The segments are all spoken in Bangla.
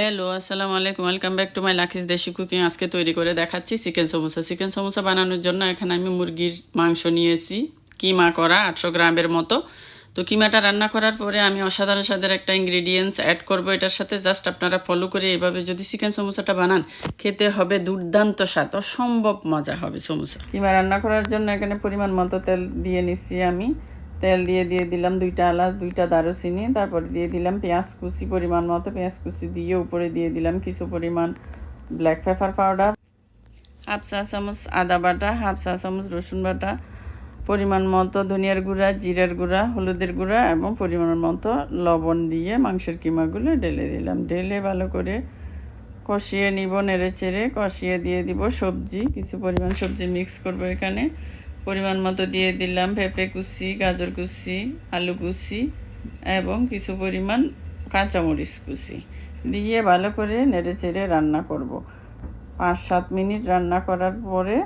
হ্যালো, আসসালামু আলাইকুম। Welcome back to my Lucky's দেশি কুকিং। আজকে তৈরি করে দেখাচ্ছি চিকেন সমোসা। চিকেন সমোসা বানানোর জন্য এখানে আমি মুরগির মাংস নিয়েছি, কিমা করা 800 গ্রামের মতো। তো কিমাটা রান্না করার পরে আমি অসাধারণ স্বাদের একটা ইনগ্রিডিয়েন্টস অ্যাড করব এটার সাথে। জাস্ট আপনারা ফলো করে এইভাবে যদি চিকেন সমোসাটা বানান, খেতে হবে দুর্দান্ত স্বাদ, অসম্ভব মজা হবে সমোসা। কিমা রান্না করার জন্য এখানে পরিমাণ মতো তেল দিয়ে নিচ্ছি আমি। তেল দিয়ে দিলাম 2টা এলাচ, 2টা দারুচিনি, তারপরে দিয়ে দিলাম পেঁয়াজ কুচি পরিমাণ মতো। পেঁয়াজ কুচি দিয়ে উপরে দিয়ে দিলাম কিছু পরিমাণ ব্ল্যাক পেপার পাউডার, হাফ চা চামচ আদা বাটা, হাফ চা চামচ রসুন বাটা, পরিমাণ মতো ধনিয়ার গুঁড়া, জিরার গুঁড়া, হলুদের গুঁড়া এবং পরিমাণ মতো লবণ দিয়ে মাংসের কিমাগুলো ঢেলে দিলাম। ঢেলে ভালো করে কষিয়ে নিব, নেড়ে চেড়ে কষিয়ে দিয়ে দিব সবজি, কিছু পরিমাণ সবজি মিক্স করব এখানে। পরিমাণ মতো দিয়ে দিলাম পেঁপে কুচি, গাজর কুচি, আলু কুচি এবং কিছু পরিমাণ কাঁচামরিচ কুচি দিয়ে ভালো করে নেড়ে চেড়ে রান্না করব। 5-7 মিনিট রান্না করার পরে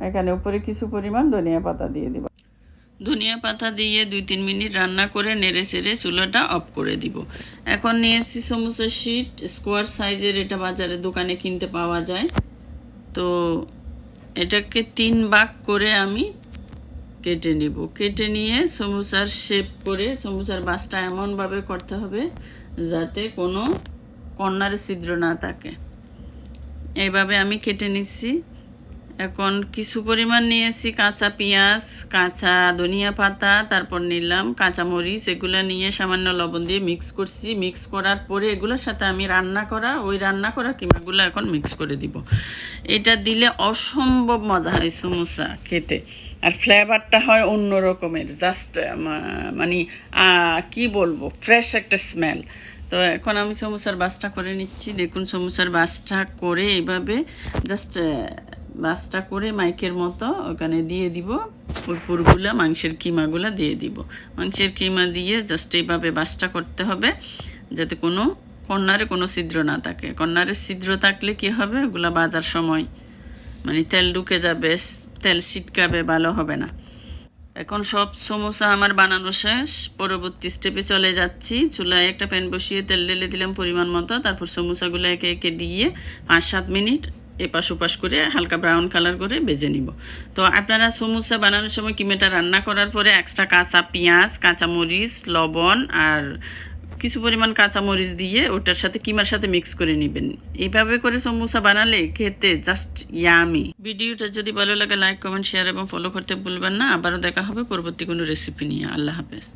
এখানে উপরে কিছু পরিমাণ ধনিয়া পাতা দিয়ে দিব। ধনিয়া পাতা দিয়ে 2-3 মিনিট রান্না করে নেড়ে চেড়ে চুলাটা অফ করে দিব। এখন নিয়েছি সমোসা শিট, স্কোয়ার সাইজের, এটা বাজারে দোকানে কিনতে পাওয়া যায়। তো এটাকে 3 ভাগ করে আমি কেটে নিব। কেটে নিয়ে সমোসার শেপ করে সমোসার বাসটা এমনভাবে করতে হবে যাতে কোনো কর্নারে ছিদ্র না থাকে। এইভাবে আমি কেটে নিচ্ছি। এখন কিছু পরিমাণ নিয়েছি কাঁচা পেঁয়াজ, কাঁচা ধনিয়া পাতা, তারপর নিলাম কাঁচামরিচ, এগুলো নিয়ে সামান্য লবণ দিয়ে মিক্স করছি। মিক্স করার পরে এগুলোর সাথে আমি রান্না করা কিমাগুলো এখন মিক্স করে দিব। এটা দিলে অসম্ভব মজা হয় সমোসা খেতে, আর ফ্লেভারটা হয় অন্য রকমের, জাস্ট মানে কি বলবো, ফ্রেশ একটা স্মেল। তো এখন আমি সমোসার বাসটা করে নিচ্ছি। দেখুন সমোসার বাসটা করে এইভাবে জাস্ট বাসটা করে মাইকের মতো ওখানে দিয়ে দিব। ওই পুরগুলা মাংসের কিমাগুলা দিয়ে দিব। মাংসের কিমা দিয়ে জাস্ট এইভাবে বাসটা করতে হবে যাতে কোনো কর্নারে কোনো ছিদ্র না থাকে। কর্নারে ছিদ্র থাকলে কি হবে, ওগুলা ভাজার সময় মানে তেল ঢুকে যাবে, তেল ছিটকাবে, ভালো হবে না। এখন সব সমোসা আমার বানানো শেষ। পরবর্তী স্টেপে চলে যাচ্ছি। চুলায় একটা প্যান বসিয়ে তেল ঢেলে দিলাম পরিমাণ মতো। তারপর সমোসাগুলো একে একে দিয়ে 5-7 মিনিট এপাশ ওপাশ করে হালকা ব্রাউন কালার করে ভেজে নিব। তো আপনারা সমোসা বানানোর সময় কিমাটা রান্না করার পরে এক্সট্রা কাঁচা পেঁয়াজ, কাঁচামরিচ, লবণ আর কিছু পরিমাণ কাঁচামরিচ দিয়ে ওটার সাথে কিমার সাথে মিক্স করে নেবেন। এইভাবে করে সমোসা বানালে খেতে জাস্ট ইয়ামি। ভিডিওটা যদি ভালো লাগে লাইক, কমেন্ট, শেয়ার এবং ফলো করতে ভুলবেন না। আবারও দেখা হবে পরবর্তী কোনো রেসিপি নিয়ে। আল্লাহ হাফেজ।